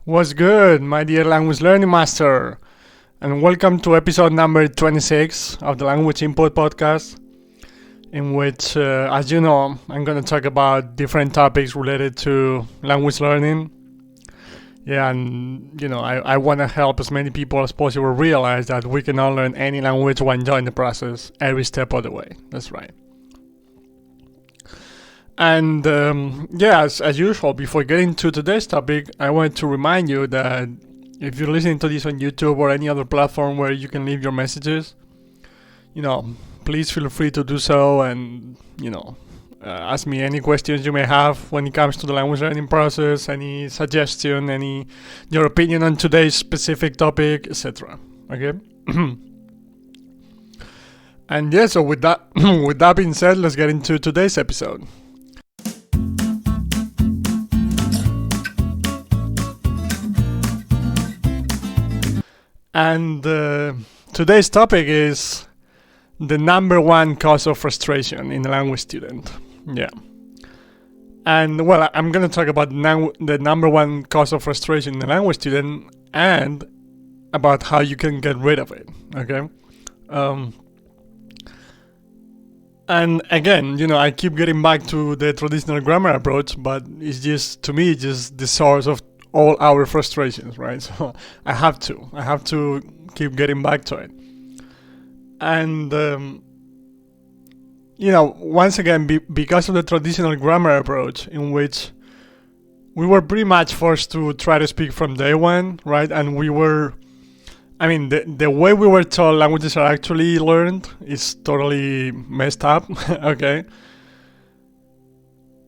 What's good, my dear language learning master? And welcome to episode number 26 of the Language Input Podcast, in which, as you know, I'm going to talk about different topics related to language learning. Yeah, and I want to help as many people as possible realize that we can all learn any language while enjoying the process every step of the way. That's right. And as usual, before getting to today's topic, I want to remind you that if you're listening to this on YouTube or any other platform where you can leave your messages, please feel free to do so and, ask me any questions you may have when it comes to the language learning process, any suggestion, your opinion on today's specific topic, etc. Okay? And yeah, so with that being said, let's get into today's episode. And today's topic is the number one cause of frustration in a language student. Yeah. And well, I'm going to talk about the number one cause of frustration in a language student and about how you can get rid of it. Okay. And again, I keep getting back to the traditional grammar approach, but it's just, to me, just the source of all our frustrations, right? So I have to keep getting back to it. And once again, because of the traditional grammar approach, in which we were pretty much forced to try to speak from day one, right? And the way we were told languages are actually learned is totally messed up. Okay.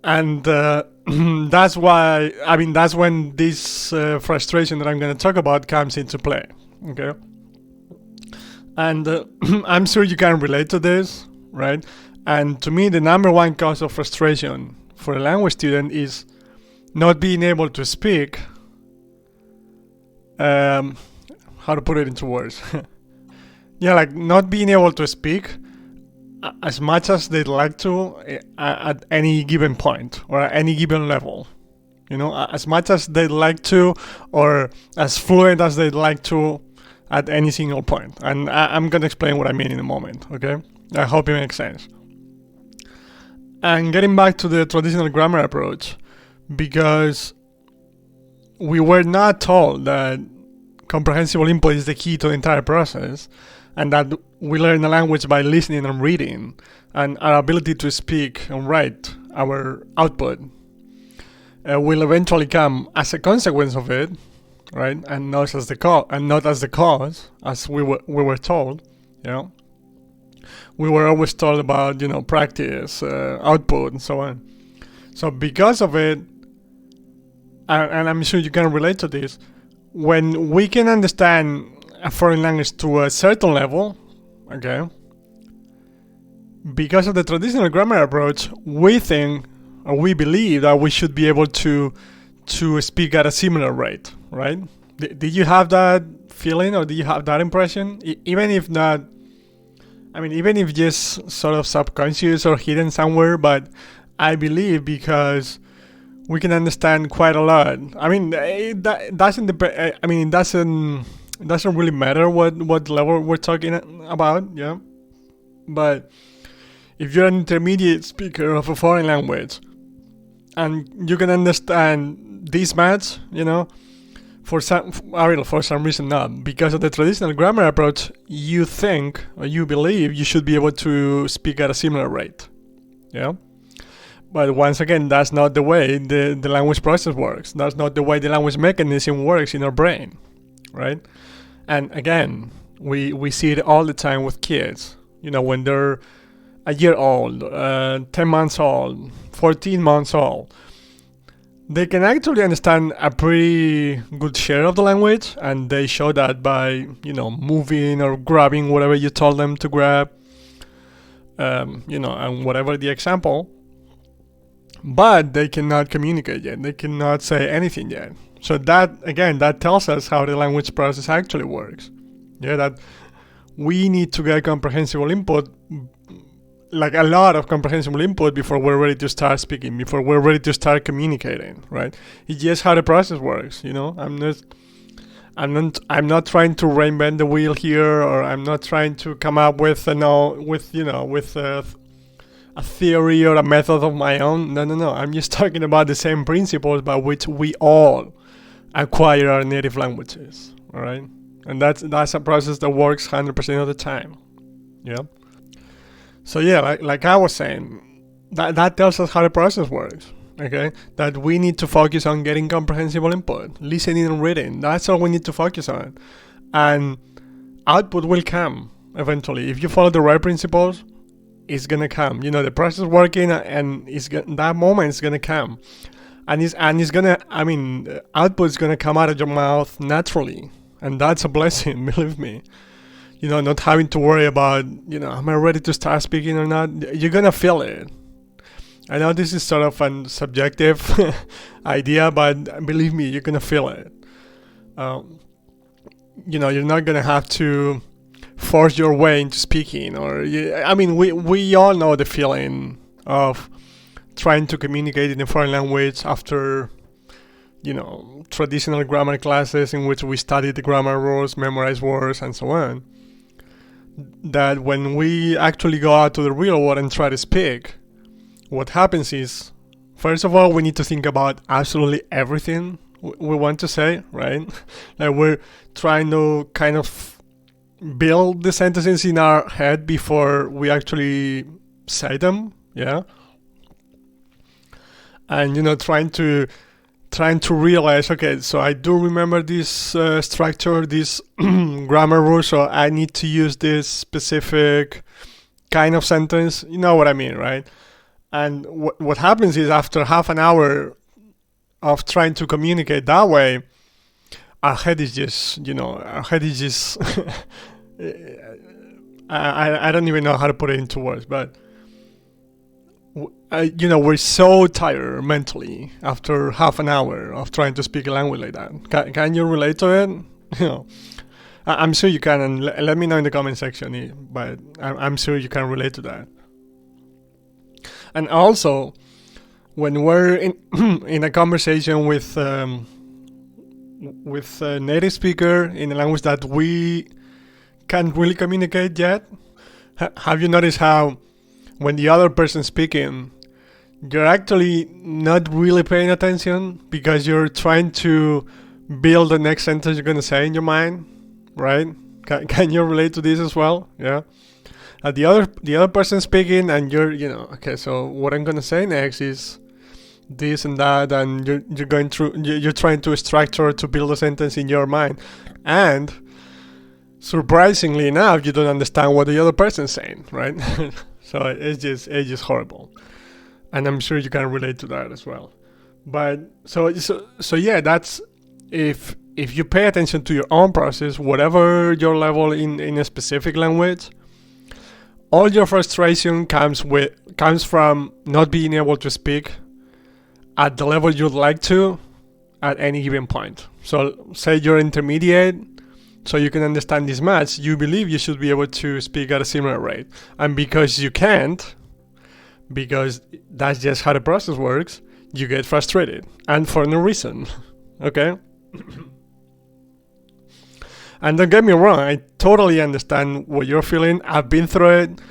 And that's when this frustration that I'm going to talk about comes into play. Okay. And I'm sure you can relate to this, right? And to me, the number one cause of frustration for a language student is not being able to speak. How to put it into words? Like not being able to speak as much as they'd like to at any given point or at any given level. As much as they'd like to, or as fluent as they'd like to at any single point. And I'm going to explain what I mean in a moment, okay? I hope it makes sense. And getting back to the traditional grammar approach, because we were not told that comprehensible input is the key to the entire process, and that we learn a language by listening and reading, and our ability to speak and write, our output, will eventually come as a consequence of it, right? And not as the cause, as we were told. We were always told about practice, output, and so on. So because of it, and I'm sure you can relate to this, when we can understand a foreign language to a certain level, okay, because of the traditional grammar approach, we think or we believe that we should be able to speak at a similar rate, right? Did you have that feeling, or did you have that impression? Even if not, even if just sort of subconscious or hidden somewhere, but I believe because we can understand quite a lot. It doesn't really matter what level we're talking about, yeah. But if you're an intermediate speaker of a foreign language and you can understand this much, for some reason not, because of the traditional grammar approach, you think or you believe you should be able to speak at a similar rate, yeah. But once again, that's not the way the language process works. That's not the way the language mechanism works in our brain, right? And again, we see it all the time with kids. When they're a year old, 10 months old, 14 months old, they can actually understand a pretty good share of the language, and they show that by, moving or grabbing whatever you told them to grab, and whatever the example. But they cannot communicate yet. They cannot say anything yet. So that tells us how the language process actually works. Yeah, that we need to get comprehensible input like a lot of comprehensible input before we're ready to start speaking, before we're ready to start communicating, right? It's just how the process works, I'm not trying to reinvent the wheel here, or I'm not trying to come up with a theory or a method of my own. No. I'm just talking about the same principles by which we all acquire our native languages. All right, and that's a process that works 100% of the time. Yeah. So yeah, like I was saying, that tells us how the process works. Okay, that we need to focus on getting comprehensible input, listening and reading. That's all we need to focus on, and output will come eventually if you follow the right principles. It's gonna come. The process working, and that moment is gonna come, and it's gonna. I mean, output is gonna come out of your mouth naturally, and that's a blessing. Believe me. Not having to worry about, am I ready to start speaking or not? You're gonna feel it. I know this is sort of a subjective idea, but believe me, you're gonna feel it. You're not gonna have to force your way into speaking, we all know the feeling of trying to communicate in a foreign language after, traditional grammar classes in which we study the grammar rules, memorize words, and so on. That when we actually go out to the real world and try to speak, what happens is, first of all, we need to think about absolutely everything we want to say, right? Like we're trying to kind of build the sentences in our head before we actually say them, yeah? And, trying to realize, okay, so I do remember this structure, this grammar rule, so I need to use this specific kind of sentence. You know what I mean, right? And what happens is, after half an hour of trying to communicate that way, our head is just, I don't even know how to put it into words, but we're so tired mentally after half an hour of trying to speak a language like that. Can you relate to it? I'm sure you can, and let me know in the comment section, but I'm sure you can relate to that. And also, when we're in a conversation with a native speaker in a language that we can't really communicate yet, have you noticed how when the other person's speaking, you're actually not really paying attention because you're trying to build the next sentence you're going to say in your mind, right? Can you relate to this as well? Yeah. The other person speaking, and you're, okay, so what I'm going to say next is this and that, and you're trying to structure to build a sentence in your mind, and surprisingly enough, you don't understand what the other person's saying, right? So it's just horrible, and I'm sure you can relate to that as well. But so yeah, that's if you pay attention to your own process, whatever your level in a specific language, all your frustration comes from not being able to speak at the level you'd like to at any given point. So say you're intermediate, so you can understand this much, you believe you should be able to speak at a similar rate. And because you can't, because that's just how the process works, you get frustrated. And for no reason. Okay? And don't get me wrong, I totally understand what you're feeling. I've been through it.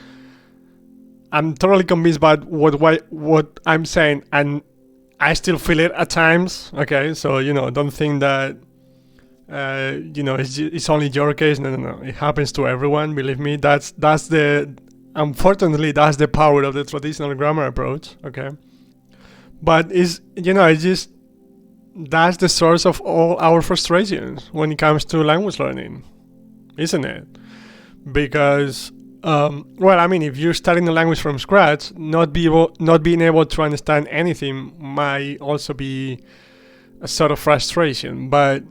I'm totally convinced by what I'm saying, and I still feel it at times. Okay, so don't think that it's only your case. No. It happens to everyone. Believe me. Unfortunately, that's the power of the traditional grammar approach. Okay, but it's just. That's the source of all our frustrations when it comes to language learning, isn't it? Because, if you're studying a language from scratch, not being able to understand anything might also be a sort of frustration. But,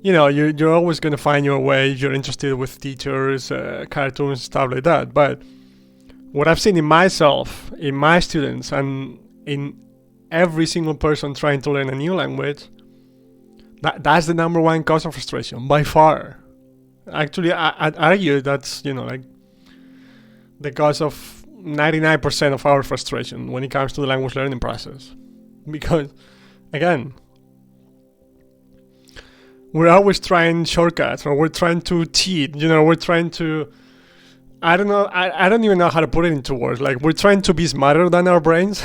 you're always going to find your way if you're interested with teachers, cartoons, stuff like that. But what I've seen in myself, in my students, and in every single person trying to learn a new language, that's the number one cause of frustration by far. Actually, I'd argue that's the cause of 99% of our frustration when it comes to the language learning process. Because, again, we're always trying shortcuts, or we're trying to cheat, we're trying to, I don't know, I don't even know how to put it into words. Like, we're trying to be smarter than our brains,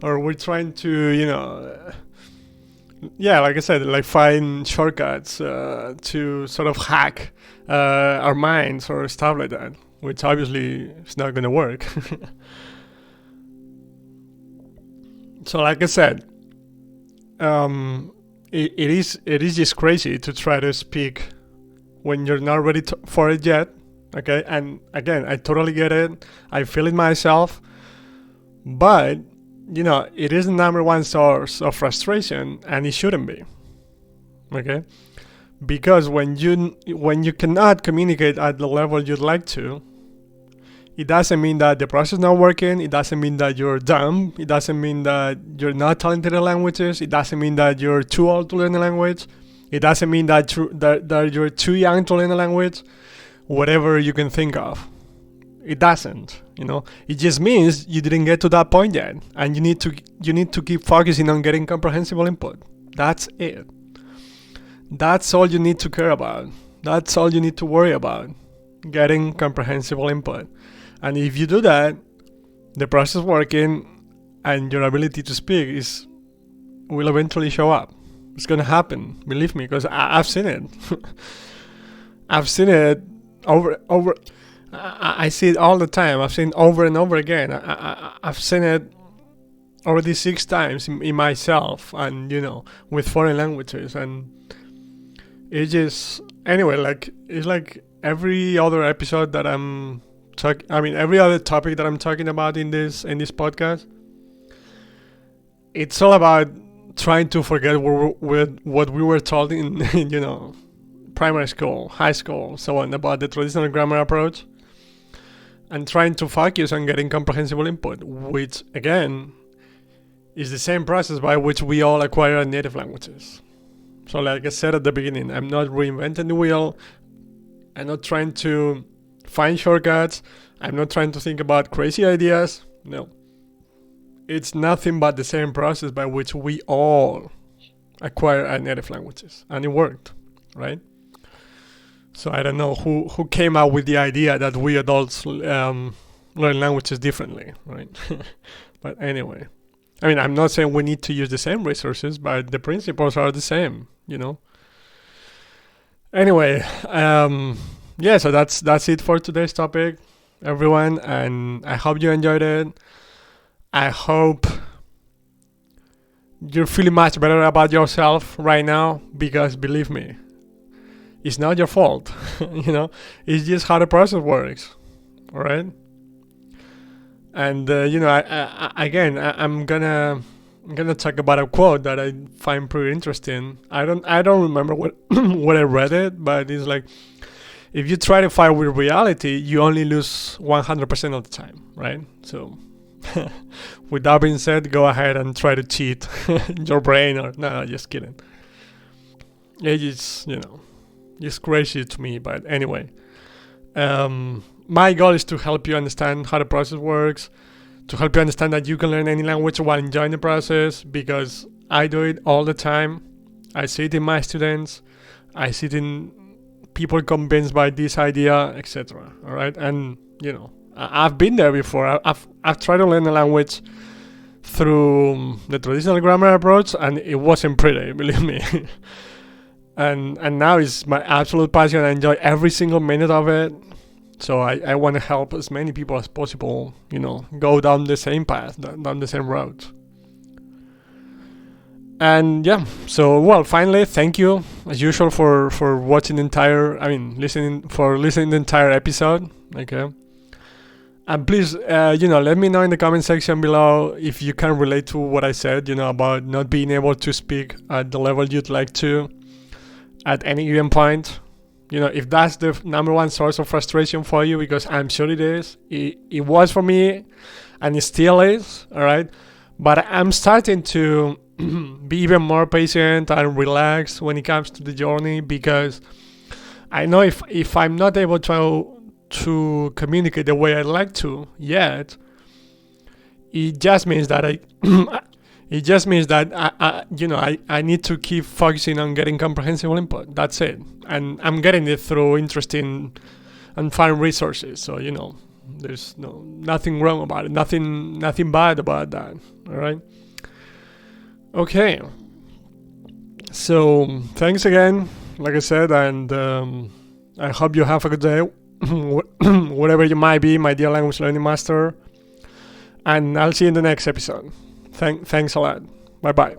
or we're trying to, yeah, like I said, like find shortcuts to sort of hack our minds or stuff like that, which obviously is not going to work. So, like I said, it is just crazy to try to speak when you're not ready for it yet. Okay, and again, I totally get it. I feel it myself, but it is the number one source of frustration, and it shouldn't be. Okay, because when you cannot communicate at the level you'd like to, it doesn't mean that the process is not working. It doesn't mean that you're dumb. It doesn't mean that you're not talented in languages. It doesn't mean that you're too old to learn a language. It doesn't mean that you're too young to learn a language. Whatever you can think of. It doesn't, It just means you didn't get to that point yet, and you need to keep focusing on getting comprehensible input. That's it. That's all you need to care about. That's all you need to worry about. Getting comprehensible input. And if you do that, the process working and your ability to speak will eventually show up. It's gonna happen, believe me, because I've seen it. I've seen it over. I see it all the time. I've seen it over and over again. I've seen it already 6 times in myself, and with foreign languages, and it just anyway. Like it's like every other episode that every other topic that I'm talking about in this podcast. It's all about trying to forget what we were told in primary school, high school, so on, about the traditional grammar approach, and trying to focus on getting comprehensible input, which again is the same process by which we all acquire our native languages. So like I said at the beginning, I'm not reinventing the wheel. I'm not trying to find shortcuts. I'm not trying to think about crazy ideas. No. It's nothing but the same process by which we all acquire our native languages. And it worked, right? So I don't know who came up with the idea that we adults learn languages differently, right? But anyway, I'm not saying we need to use the same resources, but the principles are the same, Anyway, so that's it for today's topic, everyone, and I hope you enjoyed it. I hope you're feeling much better about yourself right now, because believe me, it's not your fault. It's just how the process works. All right. And I'm gonna talk about a quote that I find pretty interesting. I don't remember what what I read it, but it's like, if you try to fight with reality, you only lose 100% of the time, right? So, with that being said, go ahead and try to cheat your brain, or no, just kidding. It's it's crazy to me, but anyway, my goal is to help you understand how the process works, to help you understand that you can learn any language while enjoying the process, because I do it all the time. I see it in my students. I see it in people convinced by this idea, etc. All right, and I've been there before. I've tried to learn a language through the traditional grammar approach, and it wasn't pretty, believe me. And now it's my absolute passion. I enjoy every single minute of it. So I want to help as many people as possible, go down the same path, down the same road. And yeah, so finally, thank you as usual for watching listening the entire episode. Okay. And please, let me know in the comment section below if you can relate to what I said, about not being able to speak at the level you'd like to at any given point. If that's the number one source of frustration for you, because I'm sure it is. It was for me, and it still is, all right? But I'm starting to be even more patient and relaxed when it comes to the journey, because I know if I'm not able to communicate the way I like to yet. It just means that I need to keep focusing on getting comprehensible input. That's it. And I'm getting it through interesting and fun resources. So, there's nothing wrong about it. Nothing bad about that. All right. Okay. So thanks again, like I said, and I hope you have a good day, wherever you might be, my dear language learning master. And I'll see you in the next episode. Thanks a lot. Bye bye.